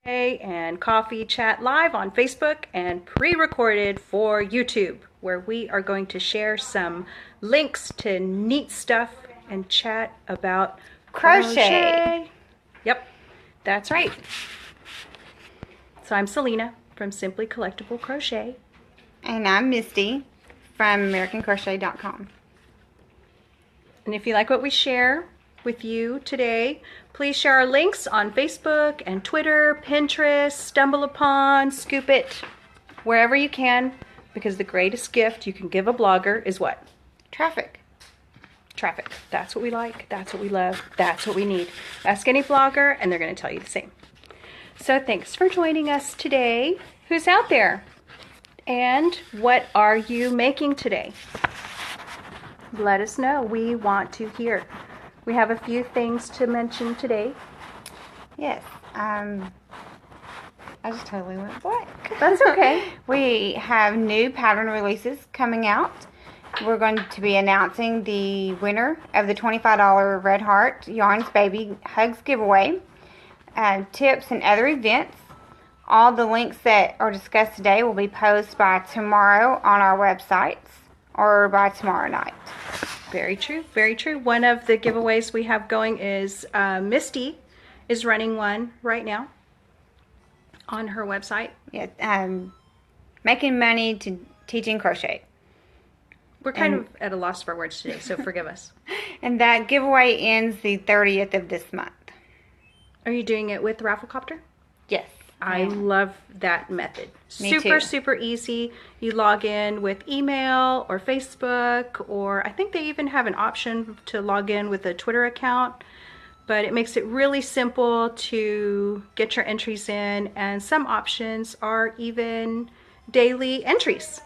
And coffee chat live on Facebook and pre-recorded for YouTube, where we are going to share some links to neat stuff and chat about crochet. Yep, that's right. So I'm Celina from Simply Collectible Crochet. And I'm Mistie from AmericanCrochet.com. And if you like what we share with you today, please share our links on Facebook and Twitter, Pinterest, Stumble Upon, Scoop It, wherever you can, because the greatest gift you can give a blogger is what? Traffic. Traffic. That's what we like. That's what we love. That's what we need. Ask any blogger and they're going to tell you the same. So thanks for joining us today. Who's out there? And what are you making today? Let us know. We want to hear. We have a few things to mention today. Yes. I just totally went blank. That's okay. We have new pattern releases coming out. We're going to be announcing the winner of the $25 Red Heart Yarns Baby Hugs giveaway, tips and other events. All the links that are discussed today will be posted by tomorrow on our websites or by tomorrow night. Very true, very true. One of the giveaways we have going is Mistie is running one right now on her website. Yeah, making money to teaching crochet. We're kind of at a loss for words today, so forgive us. And that giveaway ends the 30th of this month. Are you doing it with Rafflecopter? Yes. I love that method. Me too. Super easy. You log in with email or Facebook, or I think they even have an option to log in with a Twitter account, but it makes it really simple to get your entries in, and some options are even daily entries.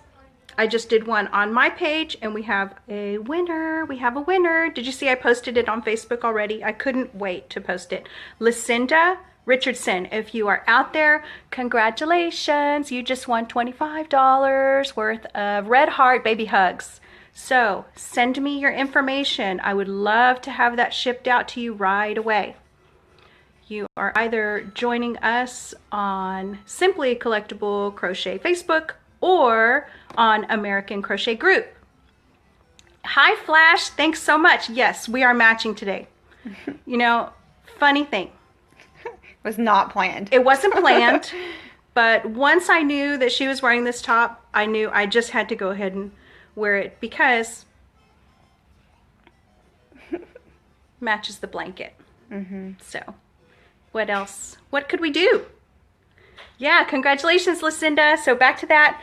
I just did one on my page and we have a winner. We have a winner. Did you see I posted it on Facebook already? I couldn't wait to post it. Lycinda Richardson, if you are out there, congratulations. You just won $25 worth of Red Heart Baby Hugs. So send me your information. I would love to have that shipped out to you right away. You are either joining us on Simply Collectible Crochet Facebook or on American Crochet Group. Hi Flash, thanks so much. Yes, we are matching today. You know, funny thing. Was not planned. It wasn't planned, but once I knew that she was wearing this top, I knew I just had to go ahead and wear it because matches the blanket. So what else? What could we do? Yeah, congratulations, Lycinda. So back to that.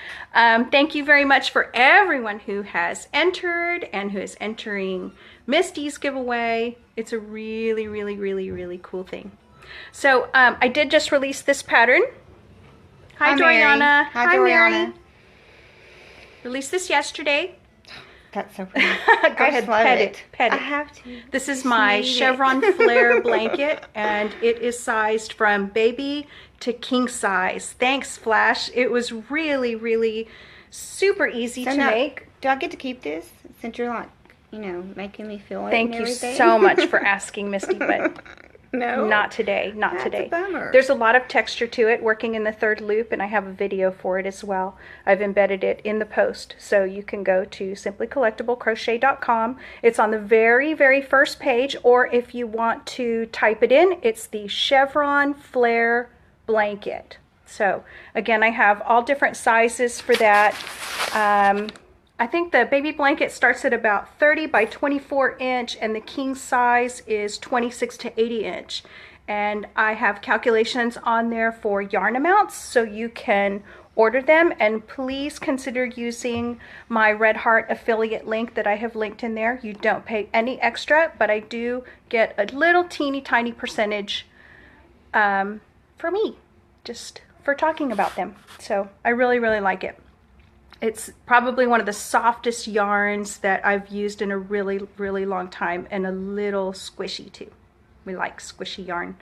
Thank you very much for everyone who has entered and who is entering Mistie's giveaway. It's a really cool thing. So I did just release this pattern. Hi, Doriana. Hi, Doriana. Released this yesterday. That's so pretty. Go ahead, pet it. Pet it. I have to. This is my chevron flare blanket, and it is sized from baby to king size. Thanks, Flash. It was really super easy to make. Do I get to keep this since you're like, you know, making me feel it? Thank you so much for asking, Mistie, but no, not today. Not That's today. A bummer. There's a lot of texture to it, working in the third loop, and I have a video for it as well. I've embedded it in the post, so you can go to simplycollectiblecrochet.com. It's on the very first page, or if you want to type it in, it's the chevron flare blanket. So again, I have all different sizes for that. I think the baby blanket starts at about 30 by 24 inch and the king size is 26 to 80 inch. And I have calculations on there for yarn amounts, so you can order them, and please consider using my Red Heart affiliate link that I have linked in there. You don't pay any extra, but I do get a little teeny tiny percentage for me, just for talking about them. So I really like it. It's probably one of the softest yarns that I've used in a really long time, and a little squishy too. We like squishy yarn.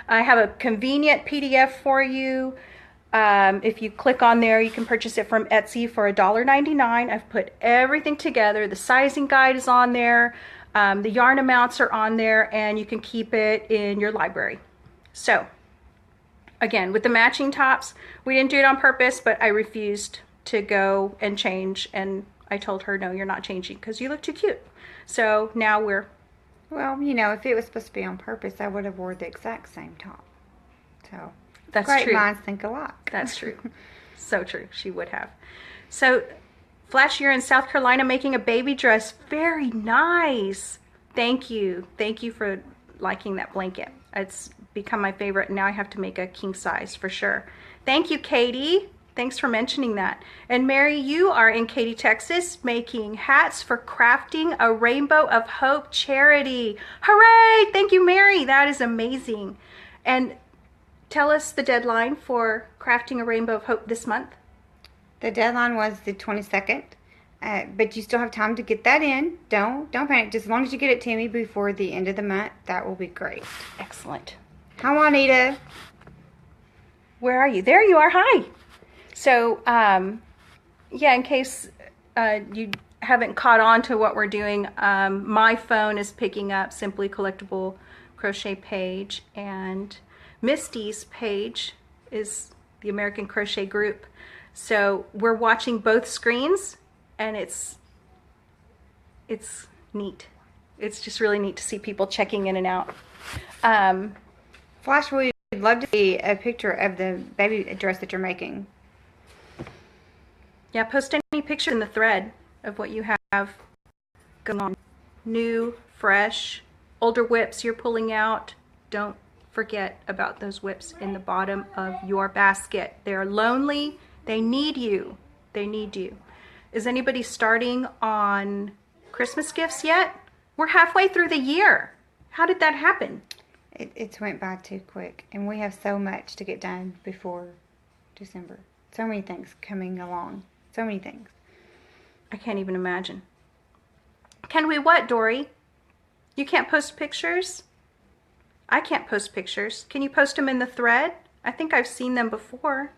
I have a convenient PDF for you. If you click on there, you can purchase it from Etsy for $1.99. I've put everything together. The sizing guide is on there. The yarn amounts are on there, and you can keep it in your library. So again, with the matching tops, we didn't do it on purpose, but I refused to go and change, and I told her, no, you're not changing because you look too cute. So now we're... Well, you know, if it was supposed to be on purpose, I would have wore the exact same top. So, That's great true. minds think alike. That's true. So true. She would have. So, Flash, you're in South Carolina making a baby dress. Very nice. Thank you. Thank you for liking that blanket. It's become my favorite. Now I have to make a king size for sure. Thank you, Katie. Thanks for mentioning that. And Mary, you are in Katy, Texas, making hats for Crafting a Rainbow of Hope charity. Hooray! Thank you, Mary. That is amazing. And tell us the deadline for Crafting a Rainbow of Hope this month. The deadline was the 22nd, but you still have time to get that in. Don't panic. Just as long as you get it to me before the end of the month, that will be great. Excellent. Hi, Juanita. Where are you? There you are. Hi. So, yeah, in case you haven't caught on to what we're doing, my phone is picking up Simply Collectible Crochet page, and Mistie's page is the American Crochet Group. So we're watching both screens, and it's neat. It's just really neat to see people checking in and out. Flash, we'd love to see a picture of the baby dress that you're making. Yeah, post any picture in the thread of what you have going on. New, fresh, older whips you're pulling out. Don't forget about those whips in the bottom of your basket. They're lonely. They need you. They need you. Is anybody starting on Christmas gifts yet? We're halfway through the year. How did that happen? It's went by too quick, and we have so much to get done before December. So many things coming along. So many things. I can't even imagine. Can we what, Dory? You can't post pictures? I can't post pictures. Can you post them in the thread? I think I've seen them before.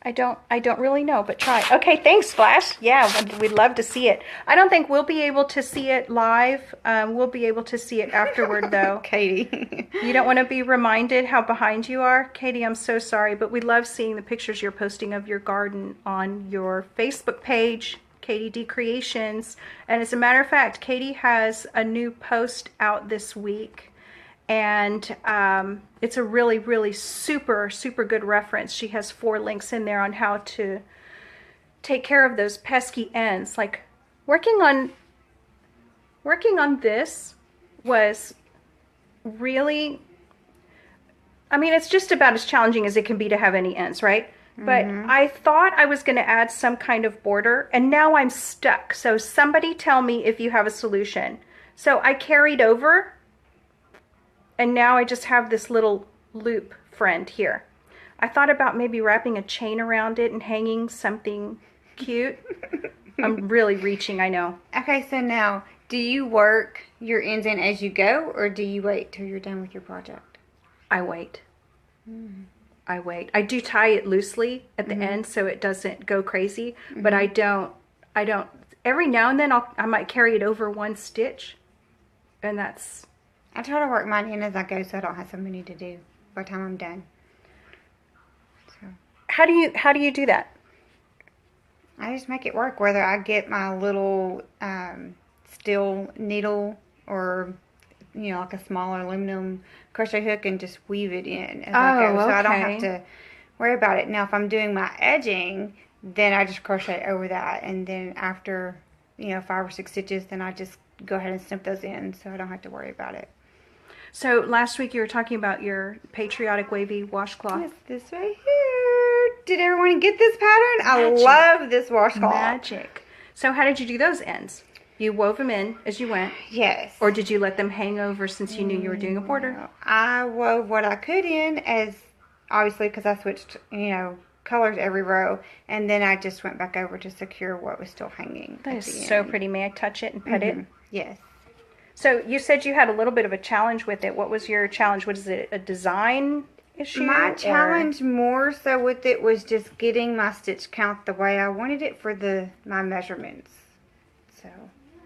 I don't really know, but try. Okay, thanks, Flash. Yeah, we'd love to see it. I don't think we'll be able to see it live. We'll be able to see it afterward, though. Katie. You don't want to be reminded how behind you are? Katie, I'm so sorry, but we love seeing the pictures you're posting of your garden on your Facebook page, Katie D Creations. And as a matter of fact, Katie has a new post out this week. And it's a really, really super, super good reference. She has 4 links in there on how to take care of those pesky ends. Like working on this was really, I mean, it's just about as challenging as it can be to have any ends, right? But I thought I was going to add some kind of border, and now I'm stuck. So somebody tell me if you have a solution. So I carried over, and now I just have this little loop friend here. I thought about maybe wrapping a chain around it and hanging something cute. I'm really reaching, I know. Okay, so now, do you work your ends in as you go, or do you wait till you're done with your project? I wait. I wait. I do tie it loosely at the end so it doesn't go crazy, but I don't, every now and then I might carry it over one stitch, and that's... I try to work mine in as I go so I don't have so many to do by the time I'm done. So How do you do that? I just make it work, whether I get my little steel needle or, you know, like a smaller aluminum crochet hook, and just weave it in as I go. So I don't have to worry about it. Now, if I'm doing my edging, then I just crochet over that. And then after, you know, 5 or 6 stitches, then I just go ahead and snip those in so I don't have to worry about it. So last week you were talking about your patriotic wavy washcloth. Yes, this right here. Did everyone get this pattern? Magic. I love this washcloth. Magic. So how did you do those ends? You wove them in as you went? Yes. Or did you let them hang over since you knew you were doing a border? No, I wove what I could in, as obviously because I switched, you know, colors every row, and then I just went back over to secure what was still hanging. That is so pretty. May I touch it and pet it? Yes. So you said you had a little bit of a challenge with it. What was your challenge? What is it, a design issue? My challenge more so with it was just getting my stitch count the way I wanted it for my measurements. So,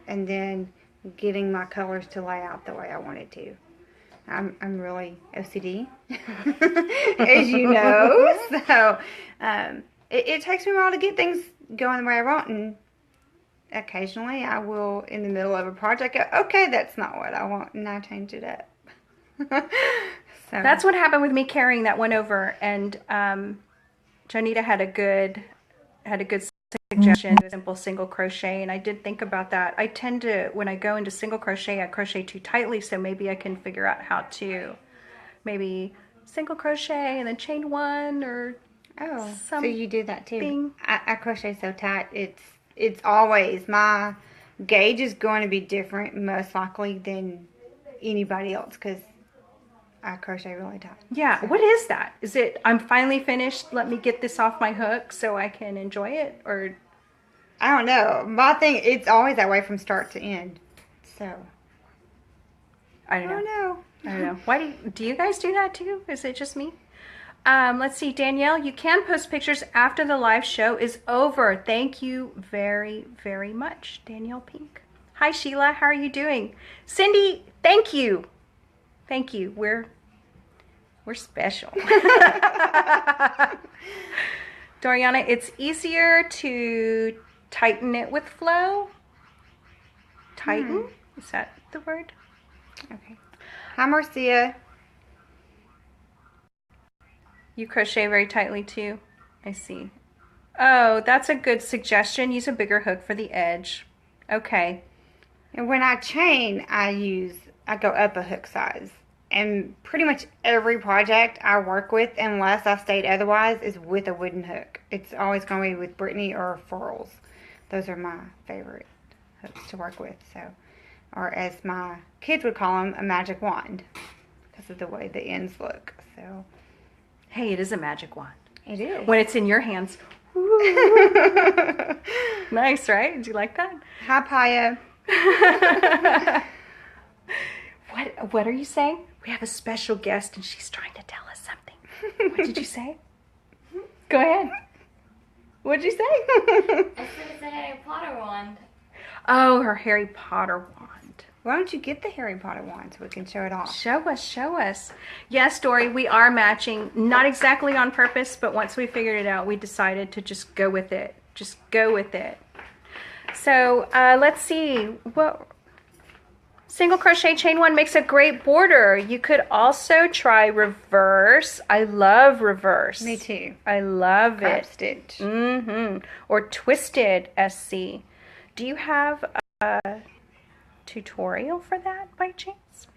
and then getting my colors to lay out the way I wanted to. I'm really OCD, as you know. So it takes me a while to get things going the way I want, and occasionally I will, in the middle of a project, go, okay, that's not what I want, and I change it up. So That's what happened with me carrying that one over, and Jonita had a good suggestion, a simple single crochet, and I did think about that. I tend to, when I go into single crochet, I crochet too tightly, so maybe I can figure out how to maybe single crochet and then chain one, or so you do that too. I crochet so tight, it's always, my gauge is going to be different most likely than anybody else, because I crochet really tight. Yeah, what is that? Is it, I'm finally finished, let me get this off my hook so I can enjoy it, or? I don't know. My thing, it's always that way from start to end. So I don't know. Why do you guys do that too? Is it just me? Let's see, Danielle, you can post pictures after the live show is over. Thank you very, very much, Danielle Pink. Hi, Sheila. How are you doing? Cindy, thank you. Thank you. We're special. Doriana, it's easier to tighten it with flow. Tighten? Is that the word? Okay. Hi, Marcia. You crochet very tightly too. I see. Oh, that's a good suggestion. Use a bigger hook for the edge. Okay. And when I chain, I go up a hook size. And pretty much every project I work with, unless I've stayed otherwise, is with a wooden hook. It's always going to be with Brittany or Furls. Those are my favorite hooks to work with. So, or as my kids would call them, a magic wand, because of the way the ends look. So, hey, it is a magic wand. It is. When it's in your hands. Nice, right? Did you like that? Hi, Paya. What are you saying? We have a special guest and she's trying to tell us something. What did you say? Go ahead. What did you say? I said it's a Harry Potter wand. Oh, her Harry Potter wand. Why don't you get the Harry Potter wand so we can show it off? Show us. Yes, Dory, we are matching. Not exactly on purpose, but once we figured it out, we decided to just go with it. So, let's see. Single crochet chain one makes a great border. You could also try reverse. I love reverse. Me too. I love Crab it. stitch. Or twisted SC. Do you have a tutorial for that by chance?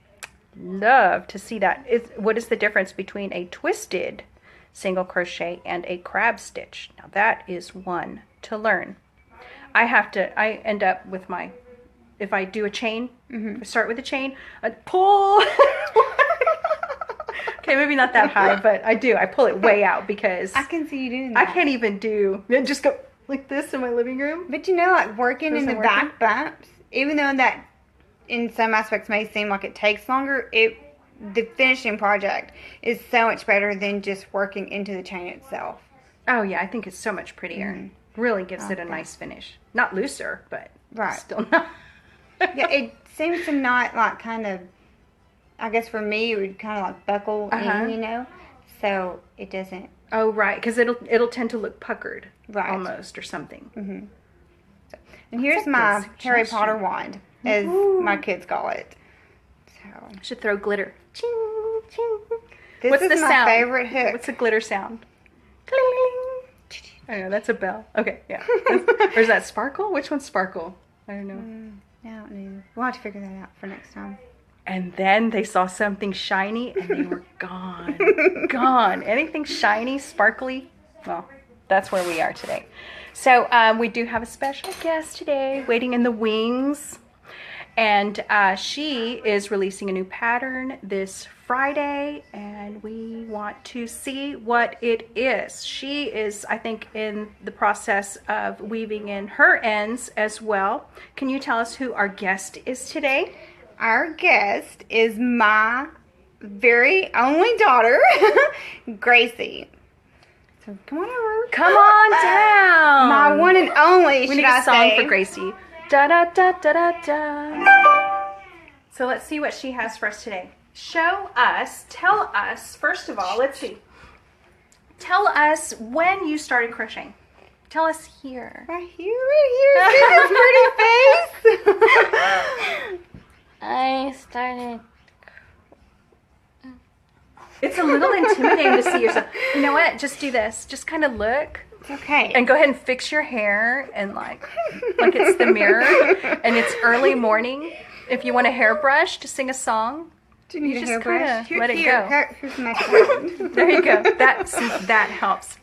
Love to see that. What is the difference between a twisted single crochet and a crab stitch? Now that is one to learn. I end up with if I do a chain, I start with a chain, I pull. Okay, maybe not that high, but I do. I pull it way out because I can see you doing that. I can't even just go like this in my living room. But you know, like working in the back bumps, even though that in some aspects may seem like it takes longer, the finishing project is so much better than just working into the chain itself. Oh yeah, I think it's so much prettier. Really gives it a nice finish. Not looser, but still not. Yeah, it seems to not like kind of, I guess for me, it would kind of like buckle in, you know? So it doesn't. Oh, right, because it'll tend to look puckered almost or something. So, and here's my Harry Potter wand, as my kids call it. So I should throw glitter. Ching, ching. What's the sound? Favorite hook. What's the glitter sound? Cling. I know, that's a bell. Okay, yeah. Or is that sparkle? Which one's sparkle? I don't know. I don't know. We'll have to figure that out for next time. And then they saw something shiny and they were gone. Gone. Anything shiny, sparkly, well, that's where we are today. So we do have a special guest today waiting in the wings. And she is releasing a new pattern this Friday, and we want to see what it is. She is, I think, in the process of weaving in her ends as well. Can you tell us who our guest is today? Our guest is my very only daughter, Gracie. So come on over. Come on down. My one and only, we need a song for Gracie. Da da da da da da. So let's see what she has for us today. tell us, first of all, let's see. Tell us when you started crocheting. Tell us here. Right here. See this pretty face? I started. It's a little intimidating to see yourself. You know what? Just do this. Just kind of look. Okay. And go ahead and fix your hair and like it's the mirror and it's early morning. If you want a hairbrush to sing a song, Do you need a just hairbrush? kinda let it go. Here's my phone. There you go. That helps.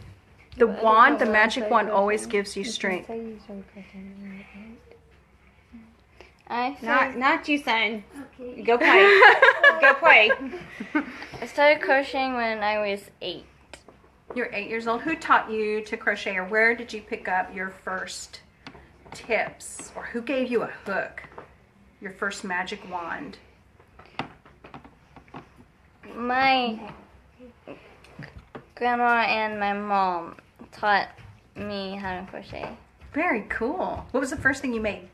The wand, the magic wand, always gives you strength. Not you, son. Okay. Go play. Go play. I started crocheting when I was 8. You're 8 years old. Who taught you to crochet, or where did you pick up your first tips, or who gave you a hook? Your first magic wand. My grandma and my mom taught me how to crochet. Very cool. What was the first thing you made?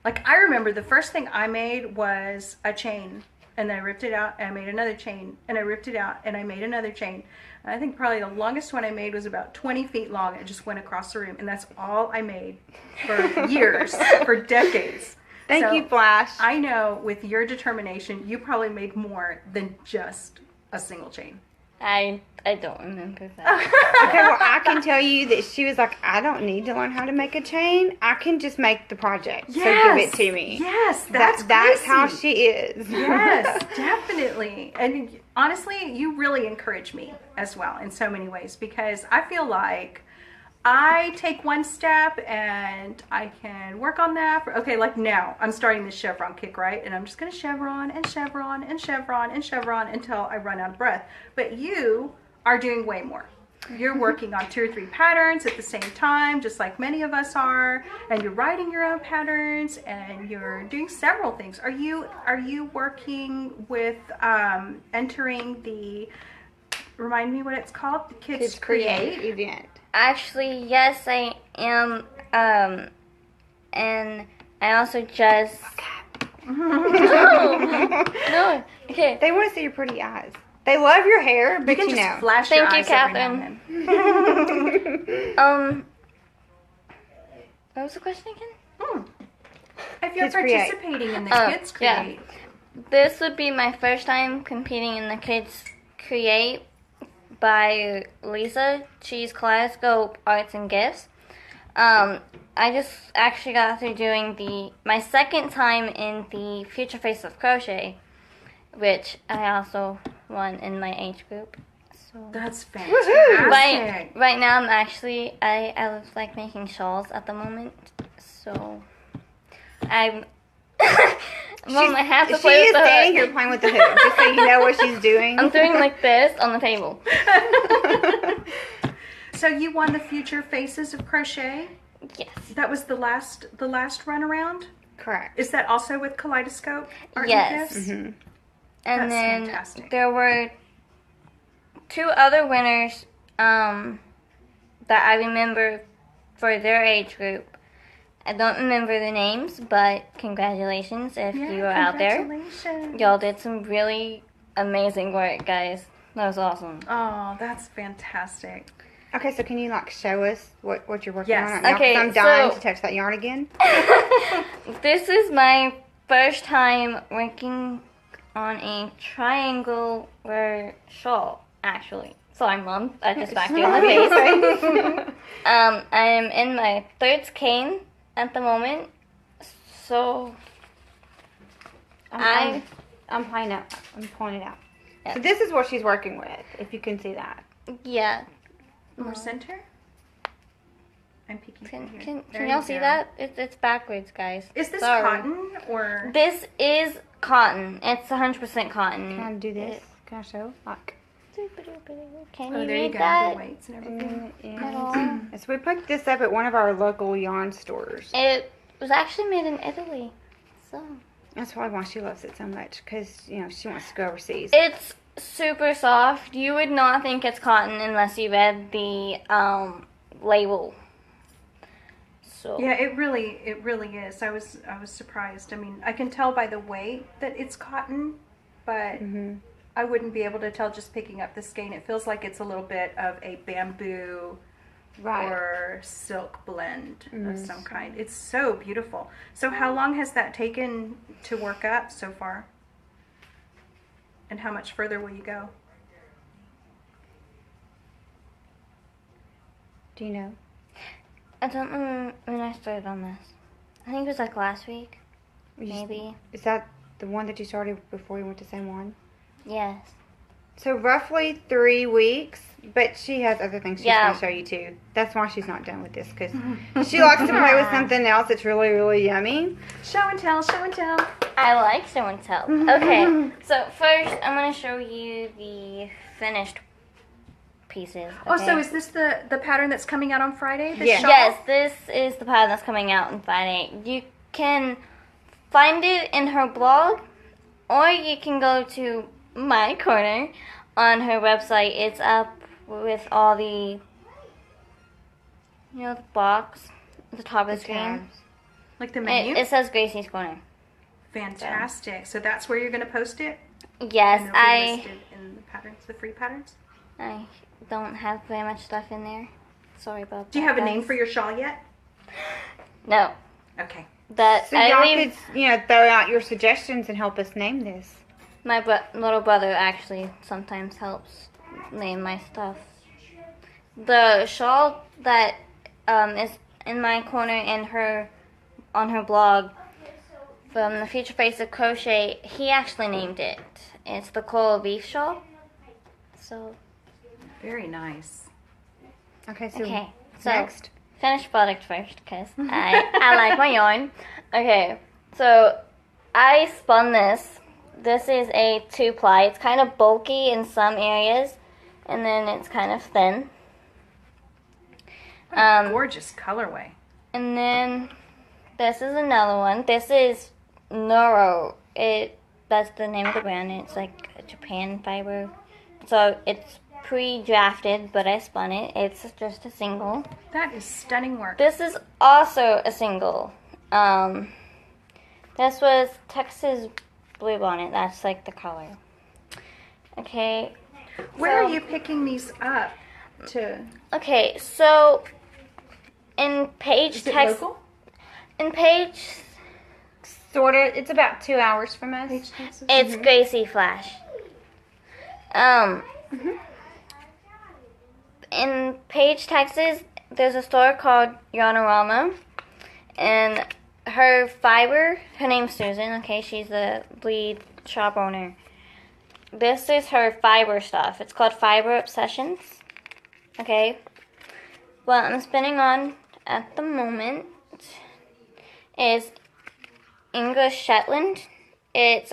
Like, I remember the first thing I made was a chain, and then I ripped it out and I made another chain, and I ripped it out and I made another chain. And I think probably the longest one I made was about 20 feet long. It just went across the room, and that's all I made for years, for decades. Thank you, Flash. I know with your determination, you probably made more than just a single chain. I don't remember that. Okay, well, I can tell you that she was like, I don't need to learn how to make a chain. I can just make the project. So give it to me. Yes, that's how Gracie. she is. Yes, definitely. And honestly, you really encourage me as well in so many ways, because I feel like I take one step and I can work on that. Okay, like now I'm starting this chevron kick, right? And I'm just going to chevron and chevron and chevron and chevron until I run out of breath. But you are doing way more. You're working on 2 or 3 patterns at the same time, just like many of us are, and you're writing your own patterns, and you're doing several things. Are you working with entering the, remind me what it's called? The Kids Create event. Actually, yes, I am. And I also just. No. Okay. They want to see your pretty eyes. They love your hair, but You can just flash Thank your you, eyes every now Catherine. and then. What was the question again? If you're Kids Create. participating in the Kids yeah. Create, This would be my first time competing in the Kids Create by Lisa. She's Kaleidoscope Arts and Gifts. I just actually got through doing my second time in the Future Face of Crochet, which I also won in my age group. So that's fantastic. right now I'm actually I like making shawls at the moment. So I'm Mom, I have to She play is with the standing hook. here playing with the hook, just so you know what she's doing. I'm doing like this on the table. So you won the Future Faces of Crochet? Yes. That was the last run around? Correct. Is that also with Kaleidoscope Art Yes. and Gifts? Mm-hmm. And That's then fantastic. there were 2 other winners that I remember for their age group. I don't remember the names, but congratulations if you are out there. Congratulations. Y'all did some really amazing work, guys. That was awesome. Oh, that's fantastic. Okay, so can you show us what you're working Yes. on right now? 'Cause Okay, I'm dying so- to touch that yarn again. This is my first time working on a triangle shawl, actually. Sorry, Mom. I just smacked you in the face. I am in my 3rd skein at the moment. So I'm pulling it out. Yeah. So this is what she's working with, if you can see that. yeah. More center? I'm peeking Can from here. There y'all you see go. that? It's backwards, guys. Is this Sorry. cotton or? This is cotton. It's 100% cotton. Can I do this? Can I show? Can Oh, you there you read go. that? The weights and everything. So we picked this up at one of our local yarn stores. It was actually made in Italy. So That's probably why she loves it so much, because she wants to go overseas. it's super soft. You would not think it's cotton unless you read the label. So Yeah, it really is. I was surprised. I mean, I can tell by the weight that it's cotton, but I wouldn't be able to tell just picking up the skein. It feels like it's a little bit of a bamboo or silk blend of some kind. It's so beautiful. So how long has that taken to work up so far? And how much further will you go? Do you know? I don't know when I started on this. I think it was like last week, maybe. Is that the one that you started before you went to San Juan? Yes. So roughly 3 weeks, but she has other things she's going to show you too. That's why she's not done with this, because she likes to play with something else that's really, really yummy. Show and tell, show and tell. I like show and tell. Okay, so first I'm going to show you the finished pieces. Okay? Oh, so is this the pattern that's coming out on Friday? This shawl? Yes, this is the pattern that's coming out on Friday. You can find it in her blog, or you can go to my corner on her website. It's up with all the, the box at the top of the screen. Tabs. Like the menu? It says Gracie's Corner. Fantastic. So that's where you're going to post it? Yes, And it'll be listed in the patterns, the free patterns? I don't have very much stuff in there. Sorry about that. Do you have a name guys. for your shawl yet? No. Okay. So y'all could, throw out your suggestions and help us name this. My little brother actually sometimes helps name my stuff. The shawl that is in my corner on her blog from the Future Face of Crochet, he actually named it. It's the coral reef shawl. So Very nice. Okay, so next. Finished product first, because I like my yarn. Okay, so I spun this. This is a 2-ply. It's kind of bulky in some areas, and then it's kind of thin. Gorgeous colorway. And then this is another one. This is Neuro. That's the name of the brand. It's like a Japan fiber. So it's pre-drafted, but I spun it. It's just a single. That is stunning work. This is also a single. This was Texas Blue Bonnet. That's like the color. Okay. Where are you picking these up to? Okay, so in page Is it text. local? In page. sort of. It's about 2 hours from us. Page Texas? It's Gracie Flash. In Page, Texas, there's a store called Yarnarama, and her name's Susan, okay, she's the lead shop owner. This is her fiber stuff. It's called Fiber Obsessions, okay. What I'm spinning on at the moment is English Shetland. It's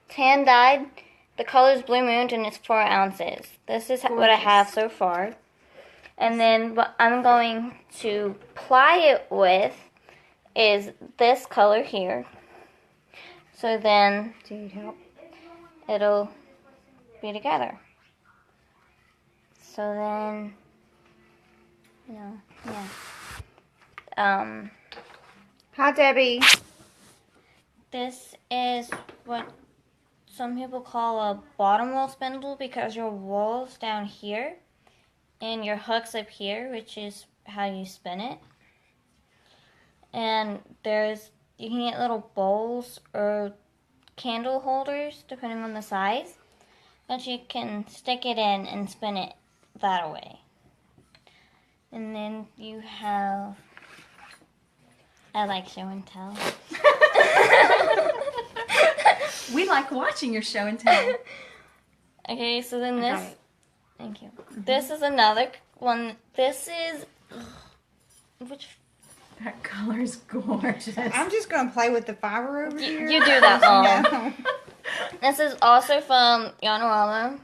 tan dyed. The color is Blue Moon, and it's 4 ounces. This is what I have so far. And then what I'm going to ply it with is this color here. So then it'll be together. So then, Hi, Debbie. This is what some people call a bottom roll spindle, because your roll's down here and your hook's up here, which is how you spin it. And you can get little bowls or candle holders depending on the size that you can stick it in and spin it that way. And then you have, I like show and tell. We like watching your show and tell. Okay, so then this, thank you. This is another one. This is, That color is gorgeous. I'm just going to play with the fiber over here. You do that all. No. This is also from Yarnarama.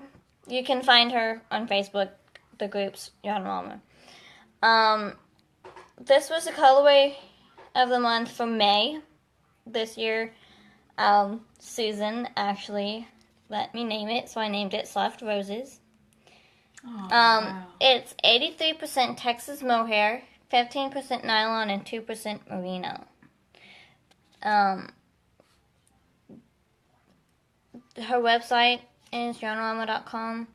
You can find her on Facebook, the group's Yarnarama. This was the colorway of the month for May this year. Susan actually let me name it, so I named it Soft Roses. Oh, wow. It's 83% Texas mohair, 15% nylon, and 2% merino. her website is yarnarama.com.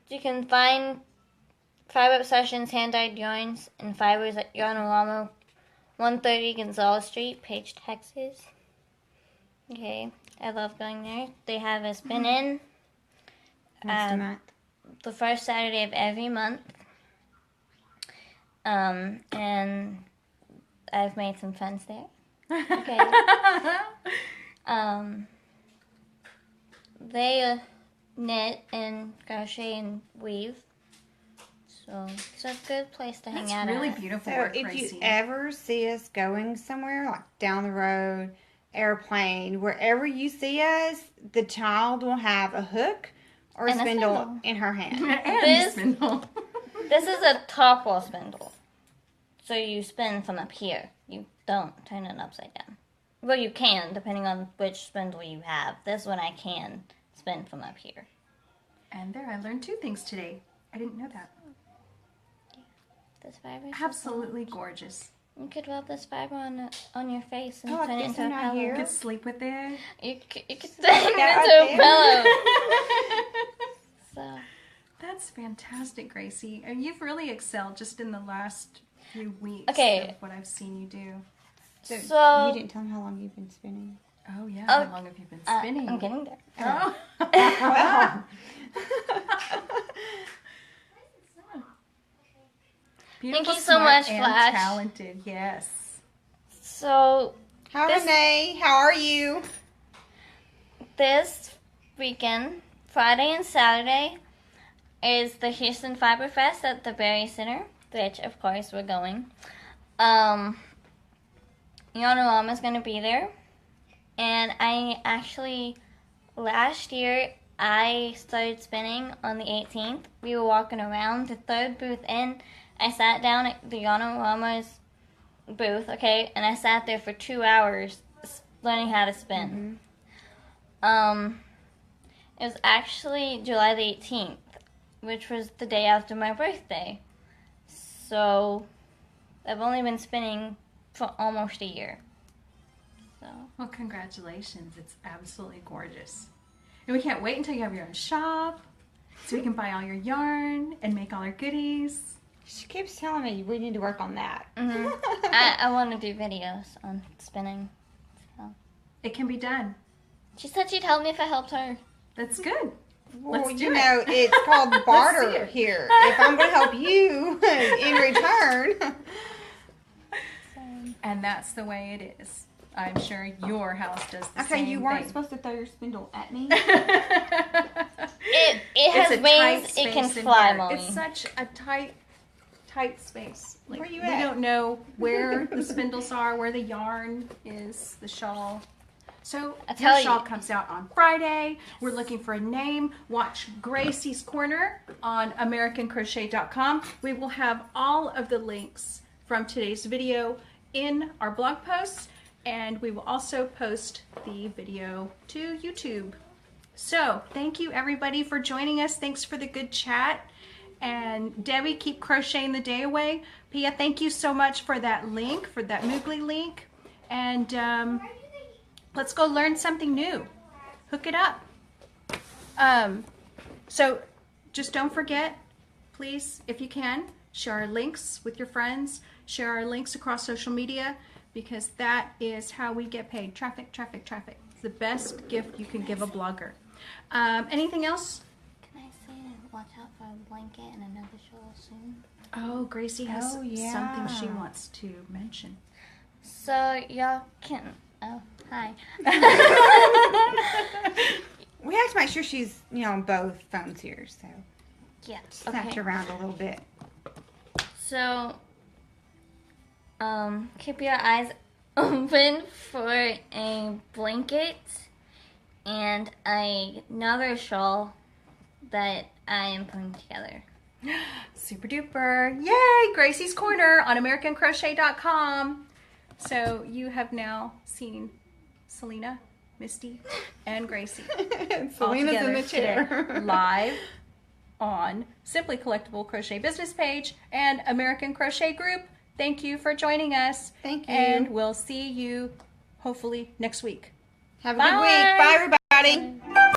You can find Fiber Obsessions hand-dyed yarns and fibers at Yarnarama, 130 Gonzales Street, Page, Texas. Okay, I love going there. They have a spin-in the first Saturday of every month. And I've made some friends there. Okay. They knit and crochet and weave. So it's a good place to hang out. That's really beautiful work, if Gracie. you ever see us going somewhere, like down the road, airplane, wherever you see us, the child will have a hook or a spindle in her hand. And spindle. This is a top wall spindle. So you spin from up here. You don't turn it upside down. Well, you can, depending on which spindle you have. This one I can spin from up here. And there, I learned 2 things today. I didn't know that. This fiber is Absolutely gorgeous. You could rub this fiber on your face and Oh, turn it into a right pillow. here? You could sleep with it. You could turn it into a pillow. So That's fantastic, Gracie. And you've really excelled just in the last few weeks of what I've seen you do. So you didn't tell me how long you've been spinning. Oh, yeah. How long have you been spinning? I'm getting there. Oh. Wow. Beautiful, Thank you so smart, much, and Flash. talented, yes. So Hi, Renee. How are you? this weekend, Friday and Saturday, is the Houston Fiber Fest at the Berry Center, which of course we're going. Yarnarama is going to be there. And I actually, last year, I started spinning on the 18th. We were walking around the 3rd booth in. I sat down at the Yarnarama's booth, okay, and I sat there for 2 hours learning how to spin. It was actually July the 18th, which was the day after my birthday. So I've only been spinning for almost a year. So. Well, congratulations. It's absolutely gorgeous. And we can't wait until you have your own shop so we can buy all your yarn and make all our goodies. She keeps telling me we need to work on that. I want to do videos on spinning. So. It can be done. She said she'd help me if I helped her. That's good. Well, Let's do you it. know, it's called barter it. here. If I'm going to help you in return. And that's the way it is. I'm sure your house does the same Okay, you weren't thing. supposed to throw your spindle at me. It has wings. It can fly, Mommy. It's such a tight space. Like, Where you we at? don't know where the spindles are, where the yarn is, the shawl. So tell your shawl you. comes out on Friday. We're looking for a name. Watch Gracie's Corner on AmericanCrochet.com. We will have all of the links from today's video in our blog posts, and we will also post the video to YouTube. So thank you everybody for joining us. Thanks for the good chat. And Debbie, keep crocheting the day away. Pia, thank you so much for that link, for that Moogly link. And let's go learn something new. Hook it up. So just don't forget, please, if you can, share our links with your friends. Share our links across social media, because that is how we get paid. Traffic, traffic, traffic. It's the best gift you can give a blogger. Anything else? Can I say to watch out for a blanket and another shawl soon? Oh, Gracie has Oh, yeah. something she wants to mention. So y'all can. Oh, hi. We have to make sure she's, on both phones here, so Yeah. snatch Okay. around a little bit. So, keep your eyes open for a blanket and another shawl that I am putting together. Super duper. Yay! Gracie's Corner on AmericanCrochet.com. So you have now seen Celina, Misty, and Gracie all Celina's in the together chair. today, live on Simply Collectible Crochet business page and American Crochet Group. Thank you for joining us. Thank you. And we'll see you hopefully next week. Have a good week. Bye, everybody. everybody.